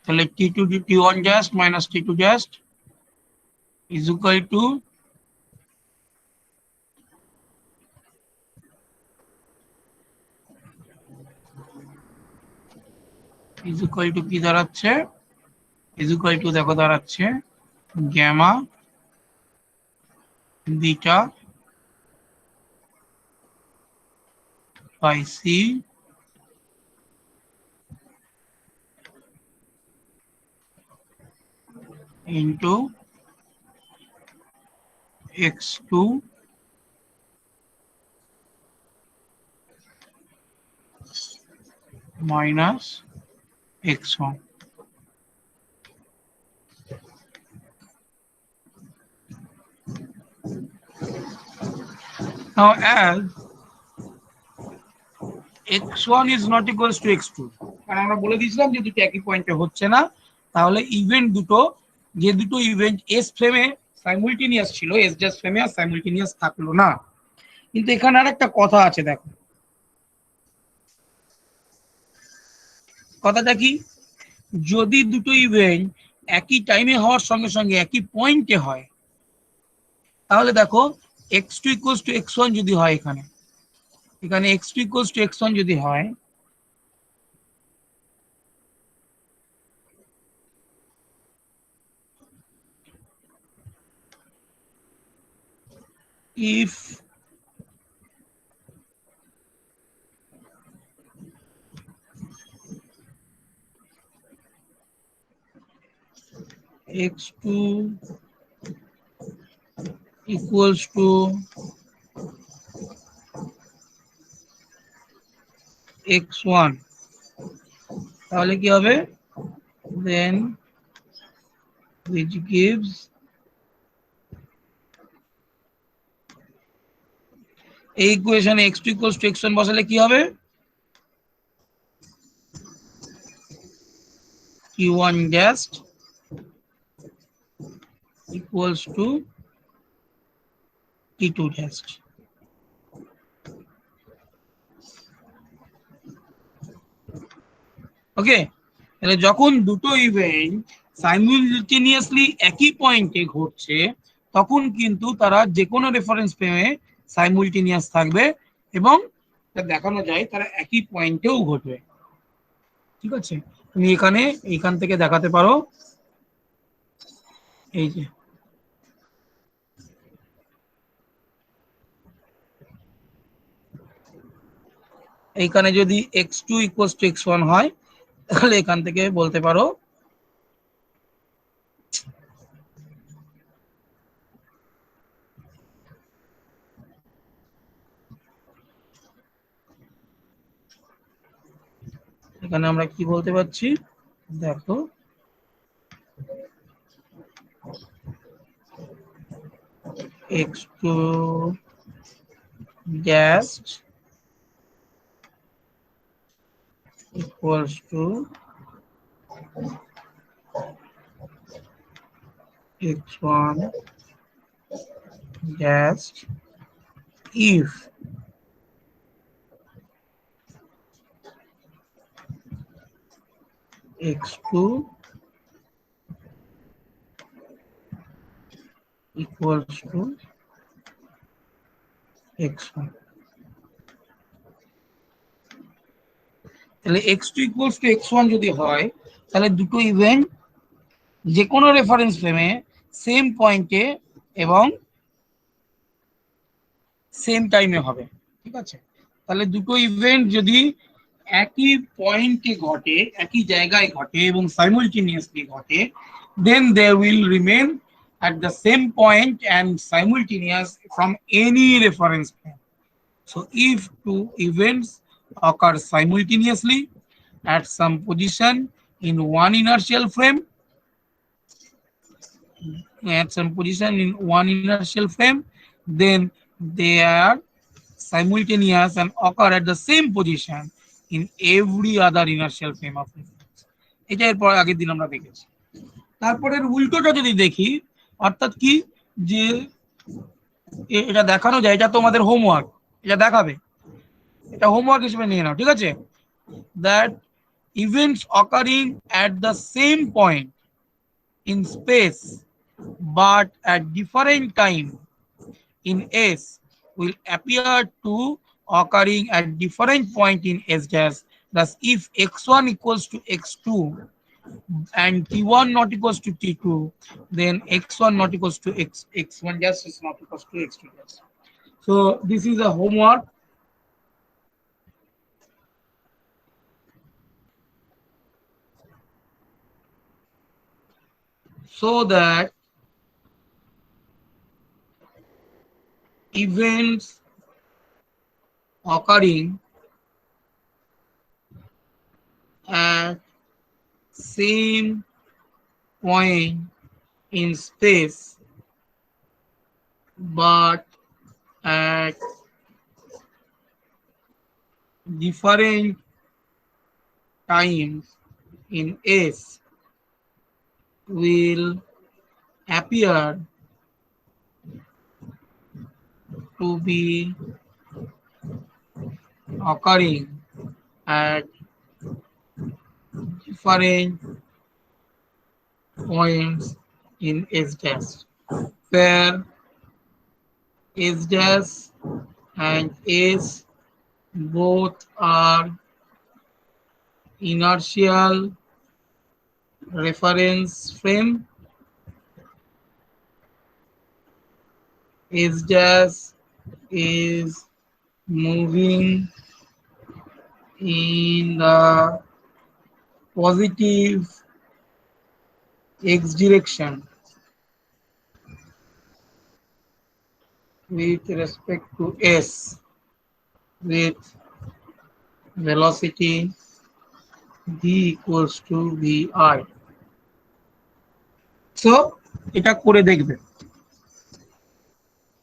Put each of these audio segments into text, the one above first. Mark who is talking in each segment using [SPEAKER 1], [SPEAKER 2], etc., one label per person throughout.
[SPEAKER 1] তাহলে T1 just minus T2 just is equal to কি দাঁড়াচ্ছে, দেখো দাঁড়াচ্ছে gamma beta by C into x2 minus x1. Now as x1 is not equals to x2, কারণ আমরা বলে দিয়েছিলাম যে দুটো একই পয়েন্টে হচ্ছে না, তাহলে ইভেন্ট দুটো, যে দুটো ইভেন্ট এস ফ্রেমে সাইমুলটেনিয়াস ছিল, এস জাস্ট ফ্রেমে আর সাইমুলটেনিয়াস থাকলো না। কিন্তু এখানে আরেকটা কথা আছে, দেখো কথাটা কি, যদি দুটো ইভেন্ট একই টাইমে হওয়ার সঙ্গে সঙ্গে একই পয়েন্টে হয়, তাহলে দেখো x2 equals to x1 যদি হয়, এখানে x2 equals to x1 যদি হয়, if x2 equals to x1, তাহলে কি হবে, then which gives এই ইকুয়েশনে x2 equals to x1 বসালে কি হবে, T1 just equals to T2 just. ওকে, তাহলে যখন দুটো ইভেন্ট সাইমুলটেনিয়াসলি একই পয়েন্টে ঘটছে, তখন কিন্তু তারা যে কোনো রেফারেন্স ফ্রেমে সাইমুলটেনিয়াস থাকবে এবং দেখানো যায় তারা একই পয়েন্টেও ঘটবে। ঠিক আছে, তুমি এইখান থেকে দেখাতে পারো, এই যে এইখানে যদি x2 equals to x1 হয়, তাহলে এখান থেকে বলতে পারো এখানে আমরা কি বলতে পারছি, দেখো x2 just equals to x1 just if x2 equals to x1, তাহলে x2 equals to x1 যদি হয়, তাহলে দুটো ইভেন্ট যে কোনো রেফারেন্স ফ্রেমে সেম পয়েন্টে এবং সেম টাইমে হবে। ঠিক আছে, তাহলে দুটো ইভেন্ট যদি একই পয়েন্টে ঘটে, একই জায়গায় ঘটে এবং সাইমুলটেনিয়াসলি ঘটে, then they will remain at the same point and simultaneous from any reference frame. So if two events occur simultaneously at some position in one inertial frame, then they are simultaneous and occur at the same position in every other inertial frame of reference. এটা এরপর আগের দিন আমরা দেখেছি। তারপরের উল্টোটা যদি দেখি, অর্থাৎ কি, যে এটা দেখানো যায়, এটা তোমাদের হোমওয়ার্ক, এটা দেখাবে, এটা হোমওয়ার্ক হিসেবে নিয়ে নাও। ঠিক আছে, that events occurring at the same point in space but at different time in S will appear to occurring at different point in S dash. Thus, if x1 equals to x2 and t1 not equals to t2, then x1 not equals to x1 dash is not equals to x2 dash. So this is a homework. So that events occurring at same point in space but at different times in S will appear to be occurring at different points in S dash, where S dash and S both are inertial reference frame. S dash is moving in the positive x direction with respect to S with velocity v equals to vi. So এটা করে দেখবে।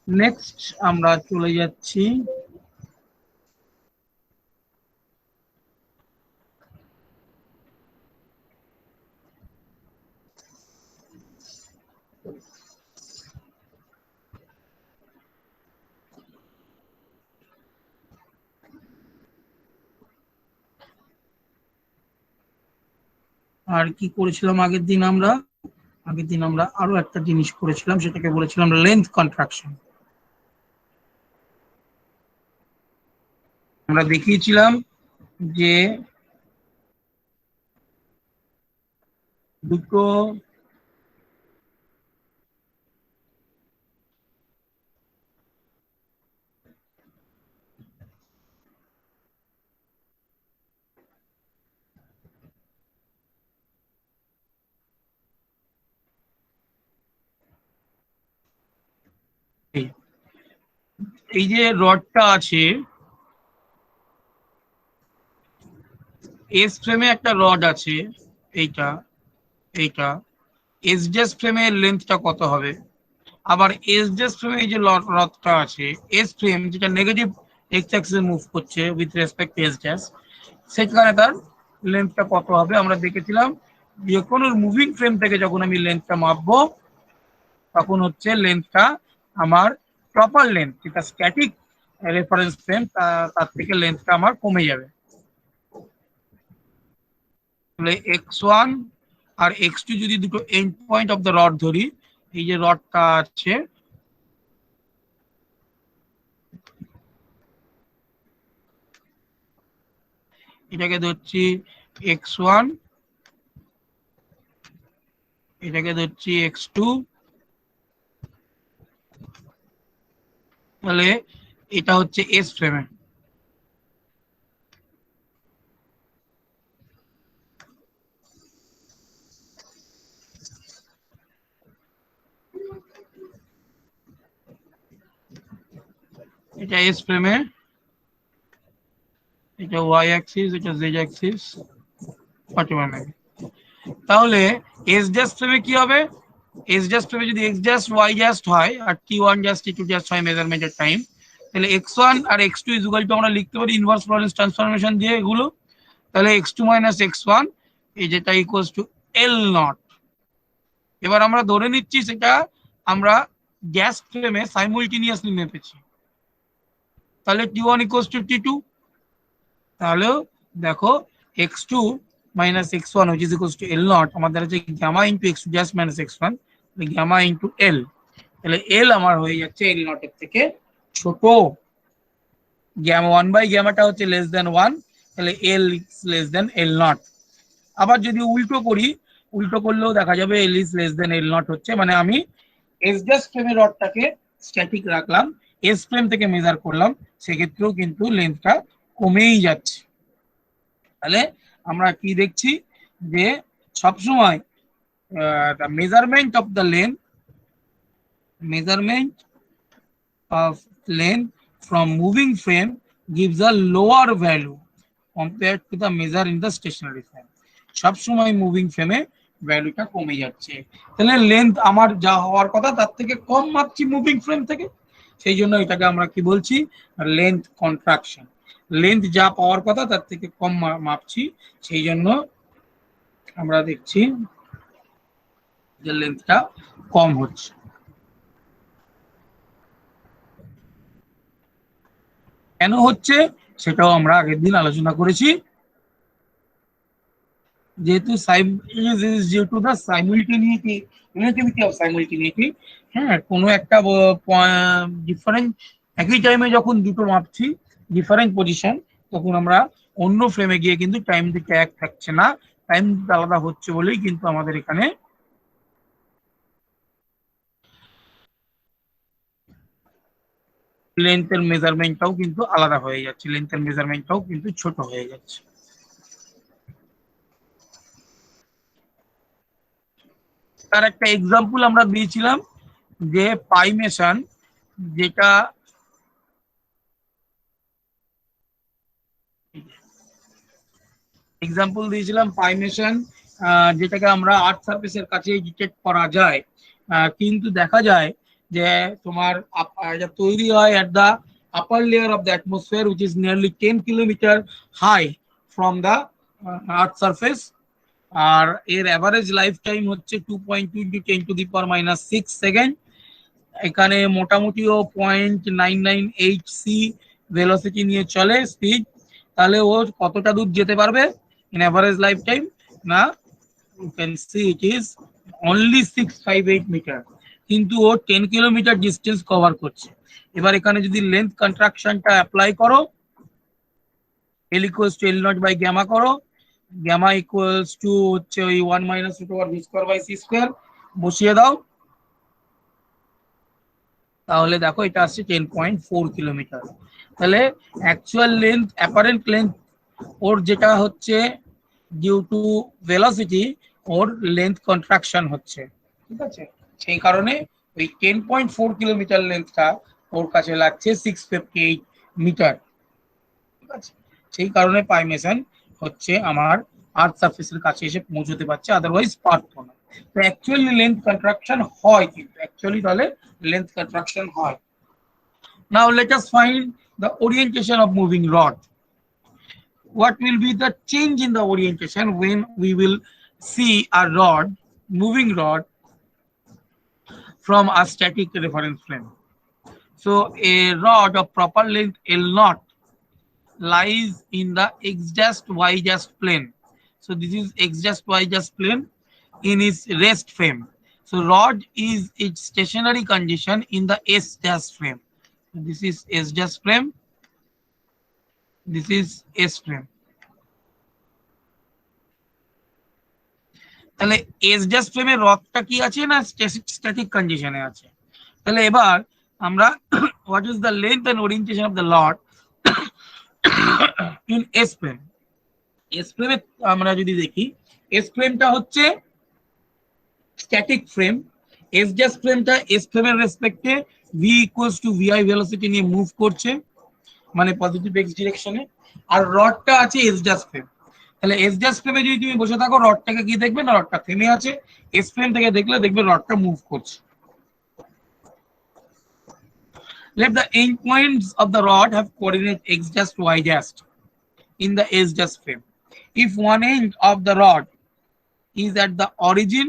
[SPEAKER 1] Next আমরা চলে যাচ্ছি আর কি করেছিলাম আগের দিন আমরা আরো একটা জিনিস করেছিলাম, সেটাকে বলেছিলাম লেন্থ কন্ট্রাকশন। আমরা দেখিয়েছিলাম যে দুটো এই যে রডটা আছে, এস ফ্রেমে একটা রড আছে, এইটা এস ড্যাশ ফ্রেমের লেন্থটা কত হবে? আবার এস ড্যাশ ফ্রেমে এই যে রডটা আছে, এস ফ্রেম যেটা নেগেটিভ এক্স অ্যাক্সিসে মুভ করছে with respect two S dash, সেখানে তার লেন্থটা কত হবে আমরা দেখেছিলাম। যে কোনো মুভিং ফ্রেম থেকে যখন আমি লেন্থটা মাপবো তখন হচ্ছে লেন্থটা আমার প্রপার লেন্থ, যেটা স্ট্যাটিক রেফারেন্স ফ্রেম তার থেকে লেন্থটা আমার কমে যাবে। তাহলে x1 আর x2 যদি দুটো end point of the rod ধরি, এই যে রডটা আছে এটাকে ধরছি x1, এটাকে ধরছি x2, তাহলে এটা হচ্ছে এস ফ্রেমে। এটা এস ফ্রেমে, এটা ওয়াই অ্যাক্সিস, এটা জেড অ্যাক্সিস, 41 mm। তাহলে এস ড্যাশ ফ্রেমে কি হবে? এস ড্যাশ ফ্রেমে যদি এক্স ড্যাশ ওয়াই ড্যাশ হয় আর T one dash T to dash হয় মেজারমেন্টের টাইম, তাহলে x1 R x2 is equal to আমরা লিখতে পারি ইনভার্স লরেন্স ট্রান্সফরমেশন দিয়ে এগুলো। তাহলে x2 মাইনাস x1 এই যেটা ইকুয়ালস টু এল নট। এবার আমরা ধরে নিচ্ছি সেটা আমরা গ্যাস ফ্রেমে সাইমultaneously মেপেছি, তাহলে t1 ইকুয়ালস টু t2। তাহলে দেখো x2 minus x1 which is equals to L naught আমাদের আছে gamma into x2 just minus x1 gamma into L তাহলে L আমার হয়ে যাচ্ছে L naught এর থেকে ছোট gamma 1 by gamma টা হচ্ছে less than 1 তাহলে L is less than L naught আবার যদি উল্টো করলেও দেখা যাবে L is less than L naught হচ্ছে মানে আমি S dash ফ্রেমের রডটাকে স্ট্যাটিক রাখলাম S ফ্রেম থেকে মেজার করলাম সেক্ষেত্রেও কিন্তু লেন্থটা কমেই যাচ্ছে তাহলে আমরা কি দেখছি যে সবসময় the measurement of length from moving frame gives a lower value compared to the measure in the stationary frame সবসময় মুভিং ফ্রেমে ভ্যালুটা কমে যাচ্ছে তাহলে লেন্থ আমার যা হওয়ার কথা তার থেকে কম মাপছি মুভিং ফ্রেম থেকে সেই জন্য এটাকে আমরা কি বলছি লেন্থ কন্ট্রাকশন লেন্থ যা পাওয়ার কথা তার থেকে কম মাপছি সেই জন্য আমরা দেখছি যে লেন্থটা কম হচ্ছে কেন হচ্ছে সেটাও আমরা আগের দিন আলোচনা করেছি যেহেতু is due to the simultaneity relativity of simultaneity হ্যাঁ কোনো একটা ডিফারেন্ট একই টাইমে যখন দুটো মাপছি ডিফারেন্ট পজিশন তখন আমরা অন্য ফ্রেমে গিয়ে কিন্তু টাইম দিকে এক থাকছে না টাইম আলাদা হচ্ছে বলেই কিন্তু আমাদের এখানে লেন্থের মেজারমেন্টটাও কিন্তু আলাদা হয়ে যাচ্ছে লেন্থের মেজারমেন্টটাও কিন্তু ছোট হয়ে যাচ্ছে তার একটা এক্সাম্পল আমরা দিয়েছিলাম যে পাইমেশন যেটা এক্সাম্পল দিয়েছিলাম পাইমেশন যেটাকে আমরা আর্থ সারফেসের কাছে ডিটেক্ট করা যায় কিন্তু দেখা যায় যে তোমার তৈরি হয় at the upper layer of the atmosphere which is nearly 10 kilometer high from the earth surface আর এর অ্যাভারেজ লাইফ টাইম হচ্ছে 2.2 into 10 to the power minus 6 second এখানে মোটামুটিও 0.998 সি ভেলোসিটি নিয়ে চলে স্পিড তাহলে ও কতটা দূর যেতে পারবে in average lifetime না you can see it is only 658 metre কিন্তু ও 10 কিলোমিটার ডিসটেন্স কভার করছে এবার এখানে যদি লেন্থ কন্ট্রাকশনটা অ্যাপ্লাই করো L equals to L naught by gamma করো gamma equals to হচ্ছে ওই 1 minus root over v square by c square বসিয়ে দাও তাহলে দেখো এটা আসছে 10.4 কিলোমিটার তাহলে actual length apparent length or যেটা হচ্ছে due to velocity or length contraction হচ্ছে ঠিক আছে সেই কারণে ওই 10.4 কিলোমিটার লেন্থটা ওর কাছে লাগছে 658 মিটার ঠিক আছে সেই কারণে পাইমেশন হচ্ছে আমার আর্থ সারফেসের কাছে এসে পৌঁছতে পারছে আদারওয়াইজ পারতো না তো অ্যাকচুয়ালি লেন্থ কন্ট্রাকশন হয় কিন্তু অ্যাকচুয়ালি তাহলে লেন্থ কন্ট্রাকশন হয় now let us find the orientation of moving rod what will be the change in the orientation when we will see a moving rod from a static reference frame. So a rod of proper length L naught lies in the x dash y dash plane. So this is x dash y dash plane in its rest frame. So rod is its stationary condition in the S dash frame. So this is S dash frame. This is S frame. তাহলে S dash ফ্রেমের রডটা কি আছে না static কন্ডিশনে আছে তাহলে এবার আমরা what is the length and orientation of the rod in S frame S ফ্রেমে আমরা যদি দেখি এস ফ্রেমটা হচ্ছে স্ট্যাটিক ফ্রেম এস ড্যাশ ফ্রেমটা এস ফ্রেমের রেসপেক্টে V equals to V I velocity নিয়ে মুভ করছে মানে পজিটিভ এক্স ডিরেকশনে আর রডটা আছে এস ড্যাশ ফ্রেম তাহলে এস ড্যাশ ফ্রেমে যদি তুমি বসে থাকো রডটাকে কি দেখবে না রডটা থেমে আছে এস ফ্রেম থেকে দেখলে দেখবে রডটা মুভ করছে let the end points of the rod have coordinate x dash y dash in the s dash frame if one end of the rod is at the origin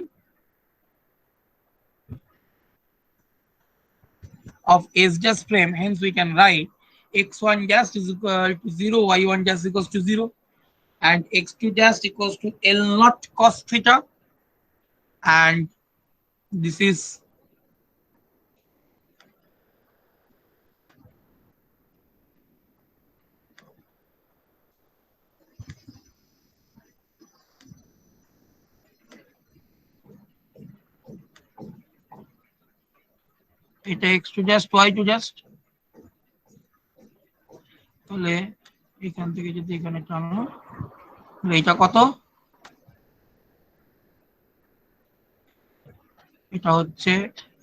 [SPEAKER 1] of s dash frame hence we can write x1 dash is equal to 0 y1 dash equals to 0 and x2 dash equals to L naught cos theta, and this is এটা x2 just y2 just, তাহলে এখান থেকে যদি এখানে টানো তাহলে এটা কত, এটা হচ্ছে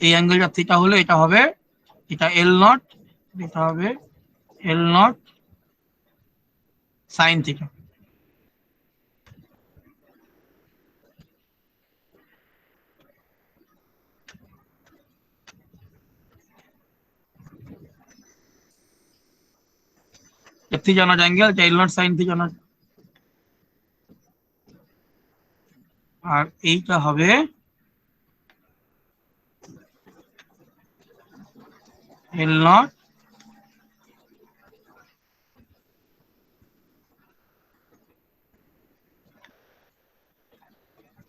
[SPEAKER 1] এই অ্যাঙ্গেলটা থিটা হলে এটা হবে, এটা এল নট, এটা হবে L naught sine theta. Theta naught angle, এটা L naught sine theta naught, আর এইটা হবে L naught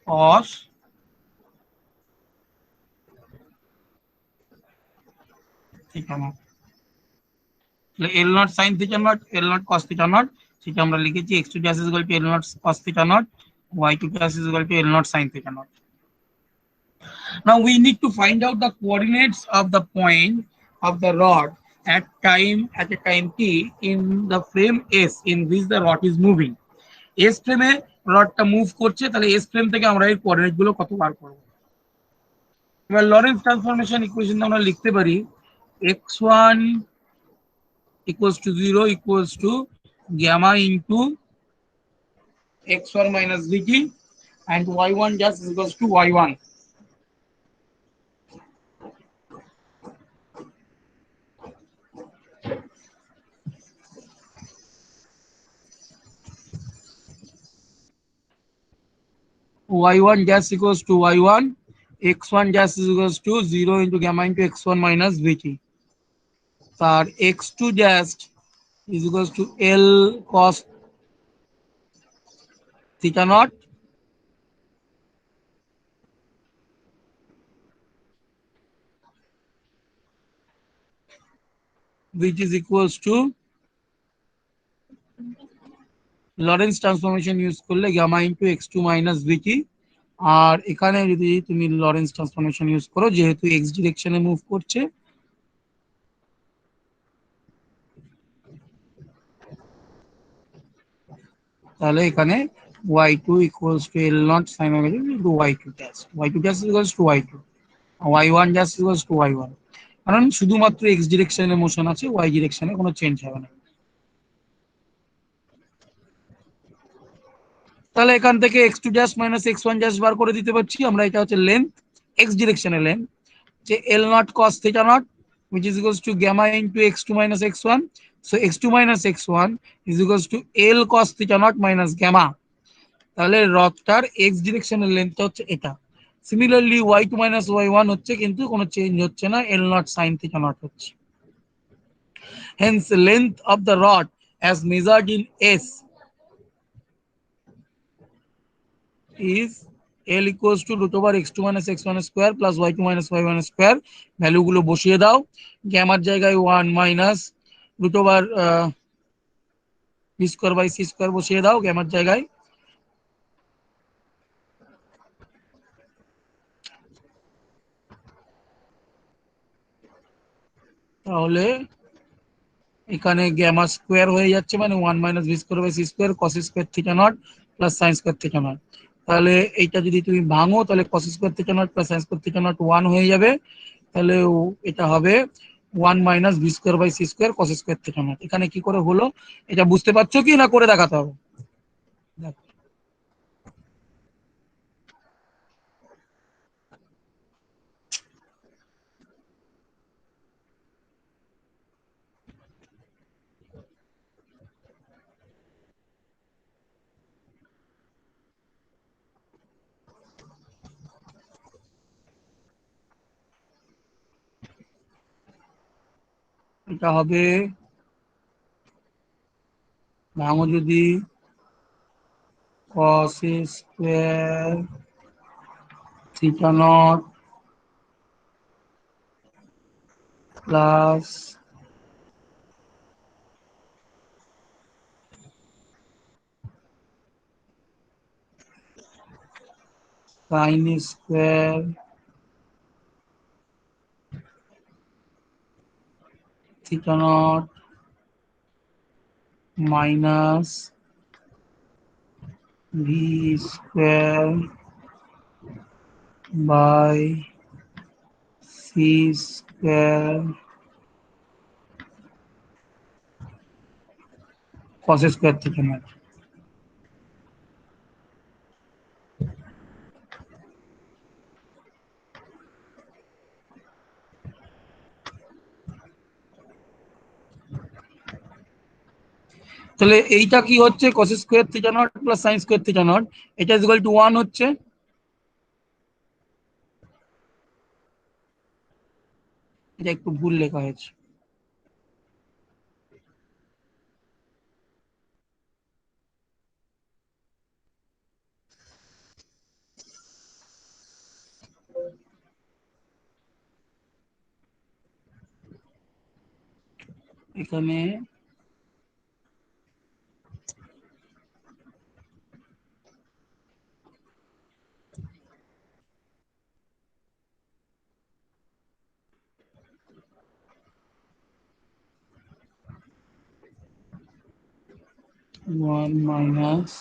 [SPEAKER 1] cos theta not. তাহলে L naught sine theta naught, L naught cos theta naught, সেটা আমরা লিখেছি x2 dash is equal to L naught cos theta naught, y2 dash is equal to L naught sin theta naught. Now we need to find out the coordinates of the point of the rod at a time t in the frame S in which the rod is moving. S ফ্রেমে রডটা move করছে, তাহলে S frame থেকে আমরা এই coordinate গুলো কত বার করব। এবার লরেন্স ট্রান্সফরমেশন ইকুয়েশন আমরা লিখতে পারি x1 equals to 0 equals to gamma into x1 minus vt, and y1 just equals to y1. y1 just equals to y1, x1 just equals to 0 into gamma into x1 minus vt. তার x2 just is equals to L cos theta naught which is equals to Lorentz transformation use করলে gamma into x2 minus vt, আর এখানে যদি তুমি Lawrence transformation use করো যেহেতু x ডিরেকশনে move করছে, তাহলে এখানে y2 equals to L naught sin omega into y2 dash, y2 dash equals to y2, y1 dash equals to y1, কারণ শুধুমাত্র x ডিরেকশনে মোশন আছে, y ডিরেকশনে কোনো চেঞ্জ হবে না। তাহলে এখান থেকে x2 dash minus x1 dash বার করে দিতে পারছি আমরা, এটা হচ্ছে লেন্থ, x ডিরেকশনে লেন্থ যে L naught cos theta naught which is equals to gamma into x2 minus x1, so x2 minus x1 is equals to L cos theta naught minus gamma, তাহলে রডটার x ডিরেকশনের length হচ্ছে এটা। Similarly y2 minus y1 হচ্ছে কিন্তু কোনো change হচ্ছে না, L naught sin theta naught হচ্ছে। Hence length of the rod as measured in S is L equals to root over x2 minus x1 square plus y2 minus y1 square, value গুলো বসিয়ে দাও, গ্যামার জায়গায় 1 minus root over v square by C square বসিয়ে দাও গ্যামার জায়গায়, তাহলে এখানে গ্যামা স্কোয়ার হয়ে যাচ্ছে মানে 1 minus v square by C square cos square theta nought plus sine square theta not. তাহলে এইটা যদি তুমি ভাঙো তাহলে cos square theta nought plus sine square theta nought 1 হয়ে যাবে, তাহলে এটা হবে 1 minus v square by C square cos square theta nought. এখানে কি করে হলো এটা বুঝতে পারছো কি না করে দেখাতে হবে? দেখো, এটা হবে, ভাঙো যদি cos square theta naught plus sin square theta naught minus v square by c square cos square theta naught. তাহলে এইটা কি হচ্ছে cos square theta nought plus sin square theta not, এটা ইজ ইকুয়াল টু 1 হচ্ছে। এটা একটু ভুল লেখা হয়েছে। এখানে 1 minus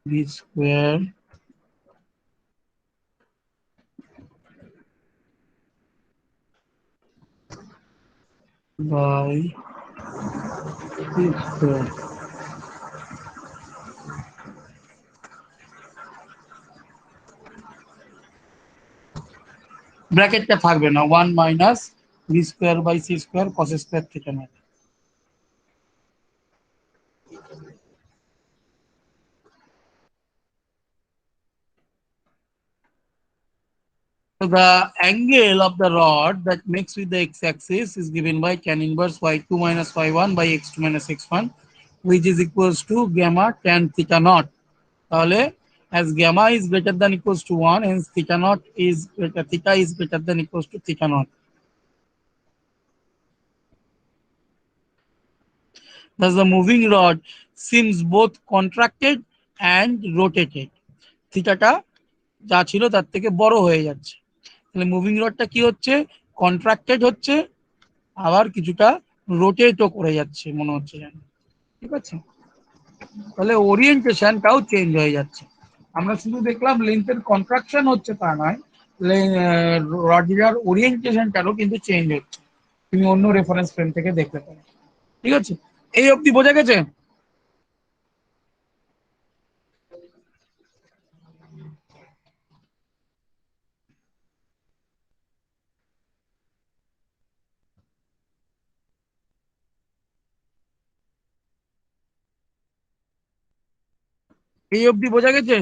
[SPEAKER 1] v square by c square। ব্র্যাকেটটা থাকবে না, 1 minus v square by c square cos square theta nought. So the angle of the rod that makes with the x-axis is given by tan inverse y2 minus y1 by x2 minus x1, which is equals to gamma tan theta naught. তাহলে as gamma is greater than equals to 1, hence theta naught is greater, theta is greater than equals to theta naught. Thus the moving rod seems both contracted and rotated. থিটাটা যা ছিল তার থেকে বড় হয়ে যাচ্ছে। তাহলে moving রডটা কি হচ্ছে, কন্ট্রাক্টেড হচ্ছে, আবার কিছুটা রোটেটও করে যাচ্ছে মনে হচ্ছে যেন। ঠিক আছে, তাহলে ওরিয়েন্টেশনটাও চেঞ্জ হয়ে যাচ্ছে। আমরা শুধু দেখলাম লেন্থের কন্ট্রাকশন হচ্ছে তা নয়, রডের ওরিয়েন্টেশনটারও কিন্তু চেঞ্জ হচ্ছে। তুমি অন্য রেফারেন্স ফ্রেম থেকে দেখতে পারো। ঠিক আছে, এই অবধি বোঝা গেছে? এই অবধি বোঝা গেছে?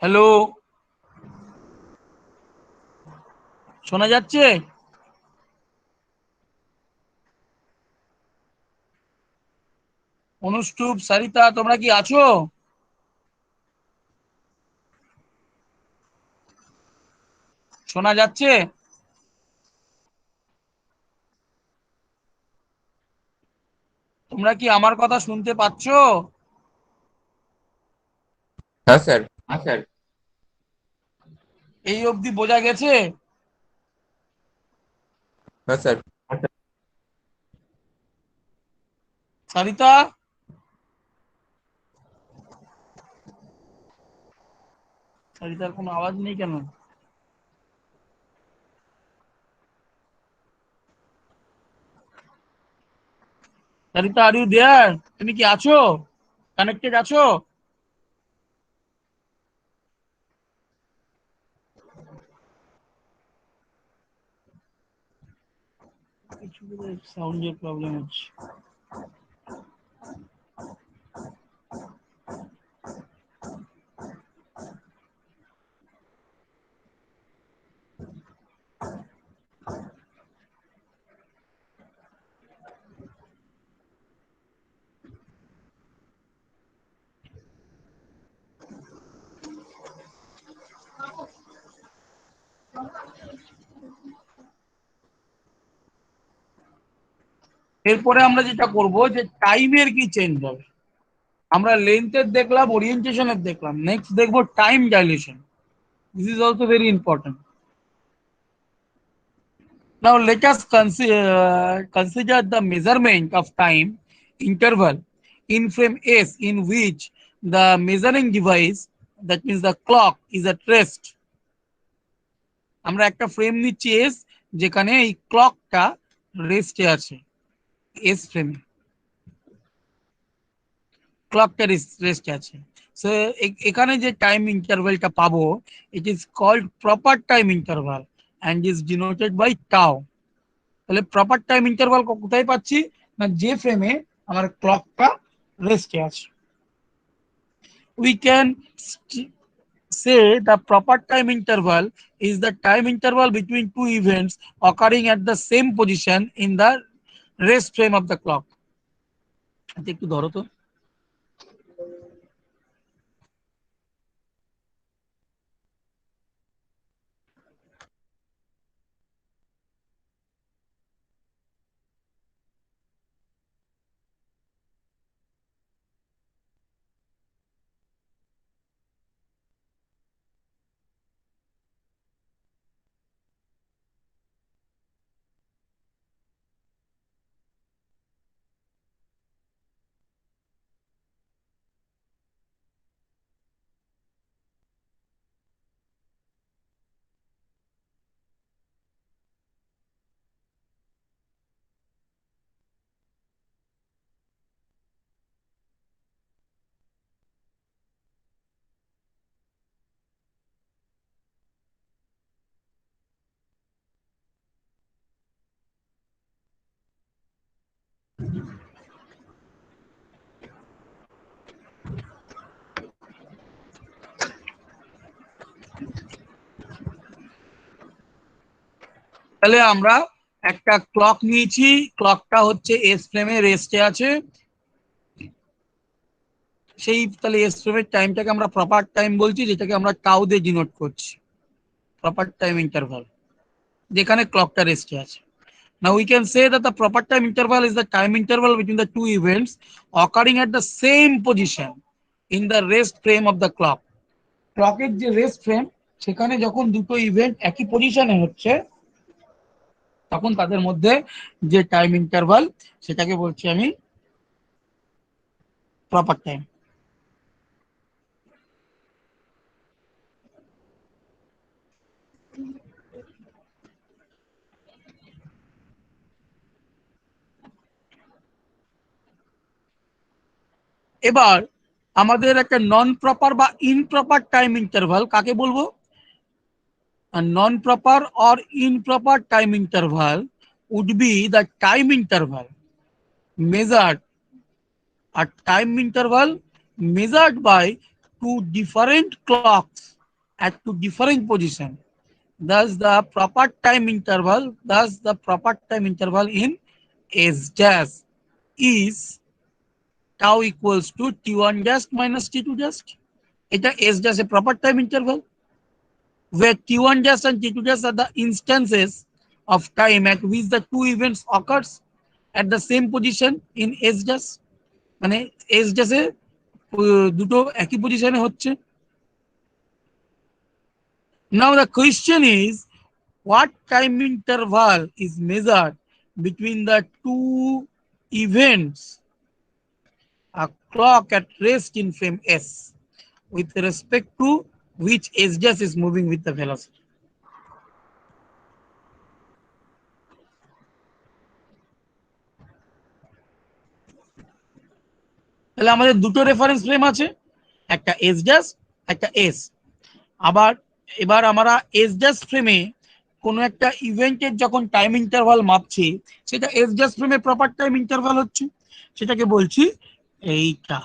[SPEAKER 1] হ্যালো, শোনা যাচ্ছে? অনুষ্টুপ, সারিতা, তোমরা কি আছো? শোনা যাচ্ছে? তোমরা কি আমার কথা শুনতে পাচ্ছ?
[SPEAKER 2] হ্যাঁ স্যার, হ্যাঁ স্যার।
[SPEAKER 1] এই অবধি বোঝা গেছে?
[SPEAKER 2] হ্যাঁ স্যার।
[SPEAKER 1] সারিতা, সারিতার কোনো আওয়াজ নেই কেন? Sarita, are you there? তুমি কি আছো? কানেক্টেড আছো? সাউন্ডের প্রবলেম হচ্ছে। এরপরে আমরা যেটা করব যে টাইমের কি চেঞ্জ হবে। আমরা লেন্থের দেখলাম, ওরিয়েন্টেশনের দেখলাম, নেক্সট দেখবো time dilation. This is also very important. Now let us consider the measurement of time interval in frame S in which the measuring device, that means the clock, is at rest. আমরা একটা frame নিচ্ছি S, যেখানে এই ক্লকটা রেস্টে আছে। S ফ্রেমে ক্লকটা রেস্টে আছে। সো এখানে যে টাইম ইন্টারভ্যালটা পাবো, it is called proper time interval and is denoted by tau. তাহলে প্রপার টাইম ইন্টারভাল কোথায় পাচ্ছি না, যে ফ্রেমে আমার ক্লকটা রেস্টে আছে। We can say the proper time interval is the time interval between two events occurring at the same position in the rest frame of the clock. একটু ধরো তো। তাহলে আমরা একটা ক্লক নিয়েছি, ক্লকটা হচ্ছে এস ফ্রেমে রেস্টে আছে। সেই তাহলে এস ফ্রেমের টাইমটাকে আমরা প্রপার টাইম বলছি, যেটাকে আমরা টাউ দিয়ে ডিনোট করছি, প্রপার টাইম ইন্টারভাল, যেখানে ক্লকটা রেস্টে আছে। Now we can say that the proper time interval is the time interval between the two events occurring at the same position in the rest frame of the clock. ক্লকের যে rest frame, সেখানে যখন দুটো event একই পজিশনে হচ্ছে, তখন তাদের মধ্যে যে টাইম ইন্টারভাল, সেটাকে বলছি আমি প্রপার টাইম। এবার আমাদের একটা নন প্রপার বা ইনপ্রপার টাইম ইন্টারভাল কাকে বলবো? A non-proper or improper time interval would be the time interval measured, a time interval measured by two different clocks at two different positions. Thus the proper time interval in S dash is tau equals to T1 dash minus T2 dash. এটা S dash a proper time interval where T1 dash and T2 dash are the instances of time at which the two events occurs at the same position in S dash. মানে S dash এ দুটো একই পজিশনে হচ্ছে। Now the question is, what time interval is measured between the two events, a clock at rest in frame S, with respect to which S dash is moving with the velocity? তাহলে আমাদের দুটো reference frame আছে, একটা S dash, একটা S. আবার এবার আমরা S dash ফ্রেমে কোনো একটা ইভেন্টের যখন টাইম ইন্টারভাল মাপছি, সেটা এস ড্যাশ ফ্রেমে প্রপার টাইম ইন্টারভাল হচ্ছে, সেটাকে বলছি এইটা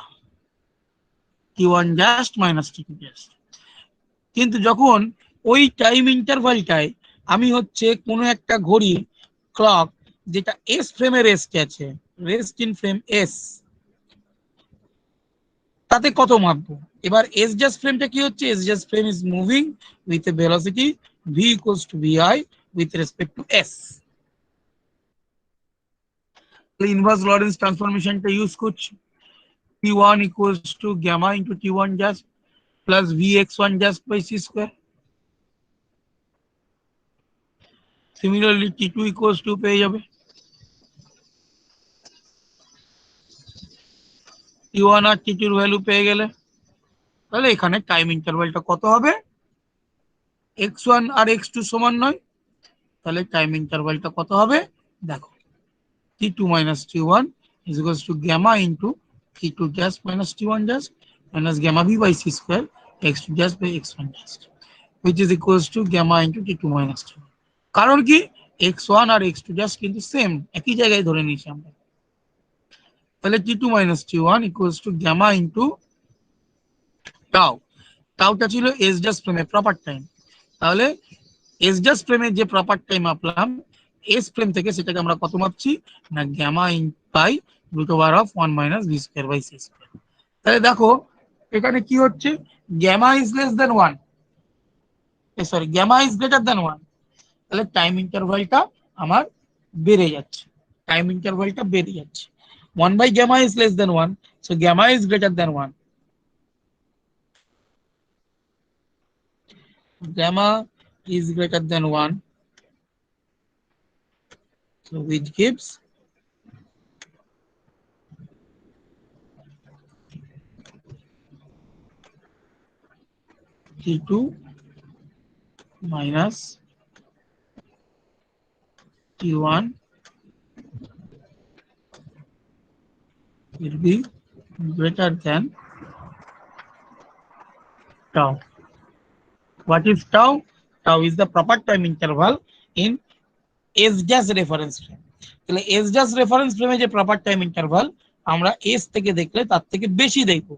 [SPEAKER 1] T1 dash minus T2 dash. কিন্তু যখন ওই টাইম ইন্টারভালটায় আমি হচ্ছে কোনো একটা ঘড়ি, ক্লক, যেটা এস ফ্রেমে রেস্ট আছে, রেস্ট ইন ফ্রেম এস, তাতে কত মাপবো? এবার এস জাস্ট ফ্রেমটা কি হচ্ছে? S just frame is moving with a velocity v equals to vi with respect to s। Inverse Lorentz ট্রান্সফরমেশনটা ইউজ করছি। T1 equals to gamma into T1 just plus Vx1 just by c square. Similarly, T2 equals to পেয়ে যাবে T1 আর T2 এর value পেয়ে গেলে, তাহলে এখানে time ইন্টারভ্যালটা কত হবে? x1 আর x2 সমান নয়, তাহলে টাইম ইন্টারভ্যালটা কত হবে? দেখো, T2 minus T1 is equals to gamma into T2 just minus T1 just minus gamma v by c square x2 just by x1 just, which is equals to gamma into T2 minus T1. কারণ কি, x1 আর x2 just কিন্তু same, একই জায়গায় ধরে নিয়েছি আমরা, তাহলে T2 minus T1 equals to gamma into tau. টাউটা ছিল এস জাস্ট ফ্রেমে প্রপার টাইম, তাহলে এস জাস্ট ফ্রেমের যে প্রপার টাইম মাপলাম, এস ফ্রেম থেকে সেটাকে আমরা কত মাপছি না, gamma in by root over of 1 minus v square by C square. তাহলে দেখো এখানে কি হচ্ছে, gamma is less than 1, sorry gamma is greater than 1, তাহলে টাইম ইন্টারভালটা আমার বেড়ে যাচ্ছে, টাইম ইন্টারভালটা বেড়ে যাচ্ছে। 1 by gamma is less than 1, so gamma is greater than 1. Gamma is greater than 1, so which gives T2 minus T1 will be greater than tau. What is tau? Tau is the proper time interval in S dash reference frame. তাহলে S dash reference frame যে proper time interval আমরা S থেকে দেখলে তার থেকে বেশি দেখব,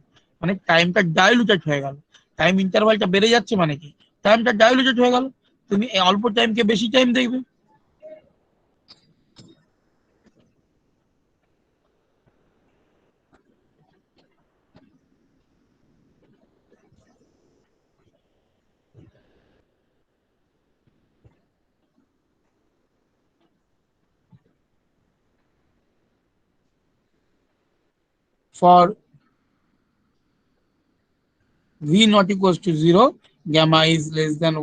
[SPEAKER 1] মানে টাইমটা ডাইলুটেড হয়ে গেল, টাইম ইন্টারভালটা বেড়ে যাচ্ছে, মানে কি টাইমটা ডাইলুটেড হয়ে গেল, তুমি অল্প টাইমকে বেশি টাইম দেখবে। For v not equals to 0, gamma is less than,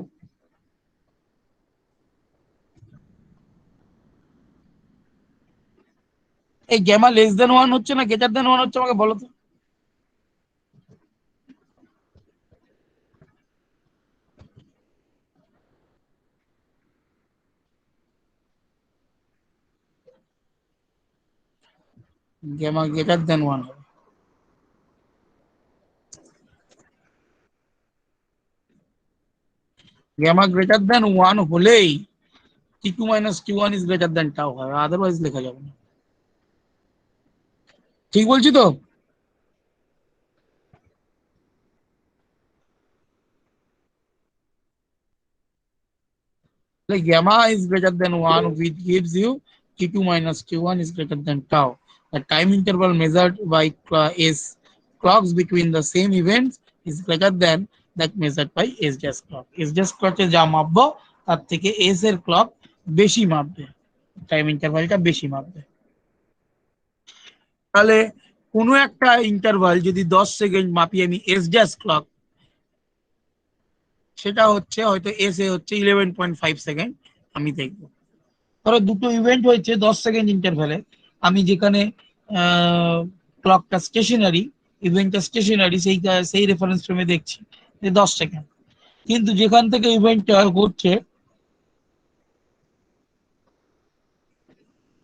[SPEAKER 1] এই গ্যামা লেস দেন 1 হচ্ছে না গ্রেটার দেন 1 হচ্ছে, আমাকে বলো তো। গ্যামা গ্রেটার দেন 1 হবে। গ্যামা গ্রেটার দেন 1 হলেই T2 minus T1 is greater than tau হবে, আদারওয়াইজ লেখা যাবে না। ঠিক বলছি তো? Like gamma is greater than 1, which gives you T2 minus T1 is greater than tau. The time interval measured by S clocks between the same events is greater than that measured by S dash clock. S dash clock এ যা মাপবো তার থেকে S এর clock বেশি মাপবে, time ইন্টারভালটা বেশি মাপবে। তাহলে কোনো একটা interval যদি 10 সেকেন্ড মাপি আমি এস ড্যাশ ক্লক, সেটা হচ্ছে হয়তো এস এ হচ্ছে 11.5 সেকেন্ড আমি দেখবো। ধরো দুটো ইভেন্ট হয়েছে 10 সেকেন্ড ইন্টারভ্যালে, আমি যেখানে ক্লকটা স্টেশনারি, ইভেন্টটা স্টেশনারি, সেই রেফারেন্স ফ্রেমে দেখছি যে 10 সেকেন্ড, কিন্তু যেখান থেকে ইভেন্টটা ঘটছে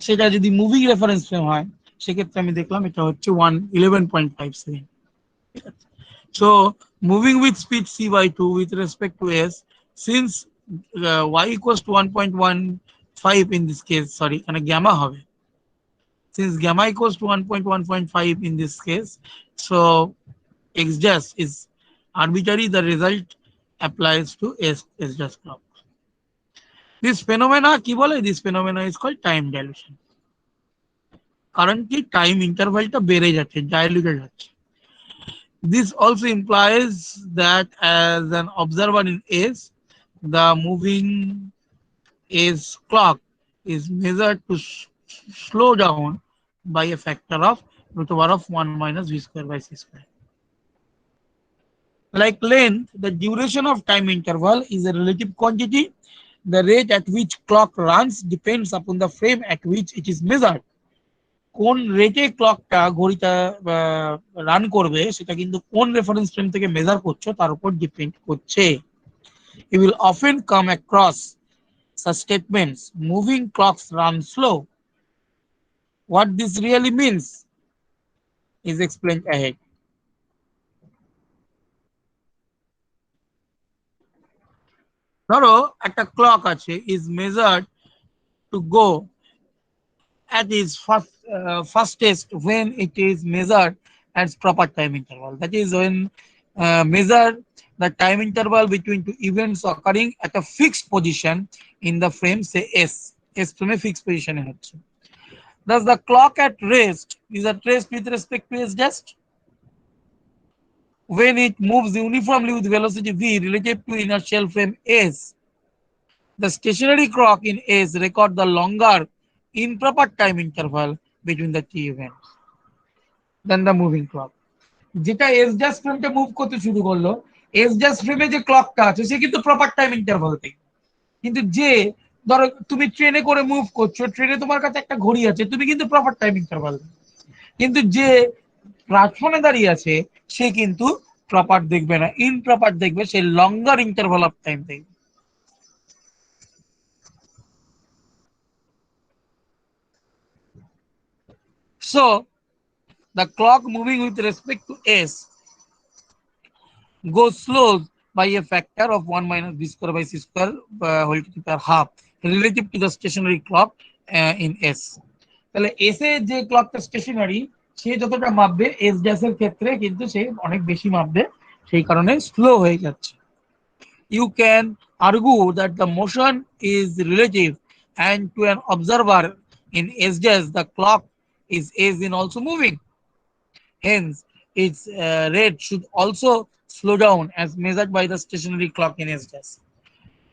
[SPEAKER 1] সেটা যদি মুভিং রেফারেন্স ফ্রেম হয়, সেক্ষেত্রে আমি দেখলাম এটা হচ্ছে 11.5 second. So moving with speed c by 2 with respect to s, since y equals to 1.15 in this case, sorry, and gamma হবে, since gamma equals to 1.1.5 in this case, so x dash is arbitrary, the result applies to s dash clock. This phenomena কি বলে, this phenomena is called time dilution, কারণ কি time ইন্টারভালটা বেড়ে যাচ্ছে, diluted হচ্ছে। This also implies that as an observer in S, the moving S clock is measured to slow down by a factor of root over of 1 minus v square by c square. Like length, the duration of time interval is a relative quantity. The rate at which clock runs depends upon the frame at which it is measured. কোন রেটে ক্লকটা ঘড়িটা run করবে সেটা কিন্তু কোন reference frame থেকে measure করছো তার উপর ডিপেন্ড করছে। You will often come across such statements: moving clocks run slow. What this really means is explained ahead. ধরো একটা ক্লক আছে is measured to go at its fastest when it is measured at proper time interval. That is when measure the time interval between two events occurring at a fixed position in the frame, say S. S frame fixed position এ হচ্ছে। Thus the clock at rest is at rest with respect to S dash when it moves uniformly with velocity v relative to inertial frame S. The stationary clock in S record the longer improper time interval between the two events than the moving clock. যেটা S just ফ্রেমটা move করতে শুরু করলো, S just ফ্রেমে যে ক্লকটা আছে সে কিন্তু proper time interval দেখবে। কিন্তু যে ধরো তুমি ট্রেনে করে মুভ করছো, ট্রেনে তোমার কাছে একটা ঘড়ি আছে, তুমি কিন্তু প্রপার টাইম ইন্টারভাল, কিন্তু যে প্ল্যাটফর্মে দাঁড়িয়ে আছে সে কিন্তু প্রপার দেখবে না, ইনপ্রপার দেখবে, সে লঙ্গার ইন্টারভাল অফ টাইম দেখবে। So the clock moving with respect to S goes slow by a factor of 1 minus v square by c square whole to the power half relative to the stationary clock in S. তাহলে S A যে ক্লকটা stationery সে যতটা মাপবে S dash এর ক্ষেত্রে কিন্তু সে অনেক বেশি মাপবে, সেই কারণে স্লো হয়ে যাচ্ছে। You can argue that the motion is relative and to an observer in S dash the clock is as in also moving. Hence, its rate should also slow down as measured by the stationary clock in S dash.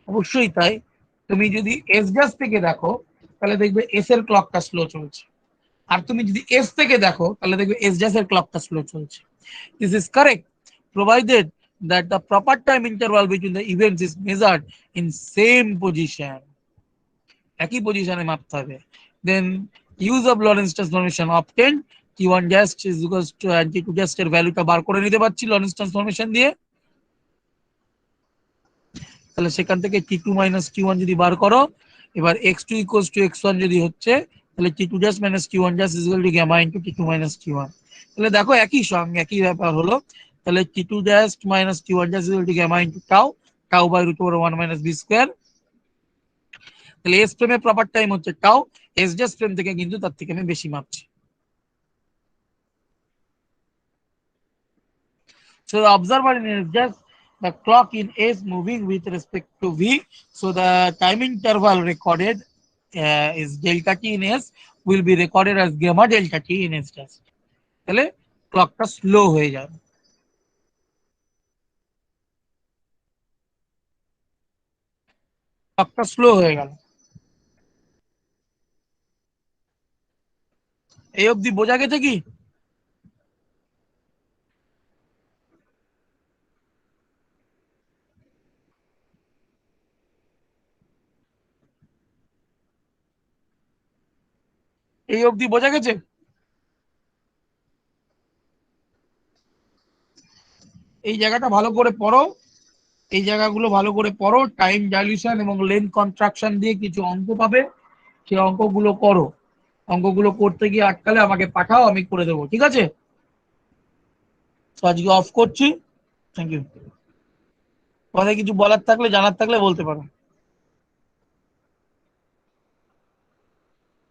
[SPEAKER 1] অবশ্যই তাই, তুমি যদি S dash থেকে দেখো তাহলে দেখবে S এর ক্লকটা slow চলছে, আর তুমি যদি এস থেকে দেখো তাহলে দেখবে এস ড্যাশ এর ক্লকটা স্লো চলছে। This is correct provided that the proper time interval between the events is measured in same position. একই পজিশনে মাপতে হবে। Then use of Lorentz transformation obtained T1 dash is equals to T2 dash এর ভ্যালুটা বার করে নিতে পারছি Lorentz transformation দিয়ে। তাহলে সেখান থেকে T2 minus T1 যদি বার করো, এবার x2 equals to x1 যদি হচ্ছে তাহলে T2 dash minus T1 dash is equal to gamma into T2 minus T1। তাহলে দেখো একই সঙ্গে একই ব্যাপার হলো। তাহলে T2 dash minus T1 dash is equal to gamma into tau, tau by root over 1 minus b square। তাহলে S ফ্রেমে প্রপার টাইম হচ্ছে টাউ, এস ড্যাশ ফ্রেম থেকে কিন্তু তার থেকে আমি বেশি মাপছি। So the observer in S dash, the clock in S moving with respect to V, so the time interval recorded is delta t in S will be recorded as gamma delta t in S dash. তাহলে ক্লকটা slow হয়ে যাবে। ক্লকটা slow হয়ে গেল। এই অবধি বোঝা গেছে কি? এই অবধি বোঝা গেছে? এই জায়গাটা ভালো করে পড়ো, এই জায়গাগুলো ভালো করে পড়ো, টাইম ডাইলিউশন এবং লেন্থ কন্ট্রাকশন দিয়ে কিছু অঙ্ক পাবে, সেই অঙ্কগুলো করো। অঙ্কগুলো করতে গিয়ে আটকালে আমাকে পাঠাও, আমি করে দেবো, ঠিক আছে? তো আজকে অফ করছি। Thank you. তোমাদের কিছু বলার থাকলে জানার থাকলে বলতে পারো।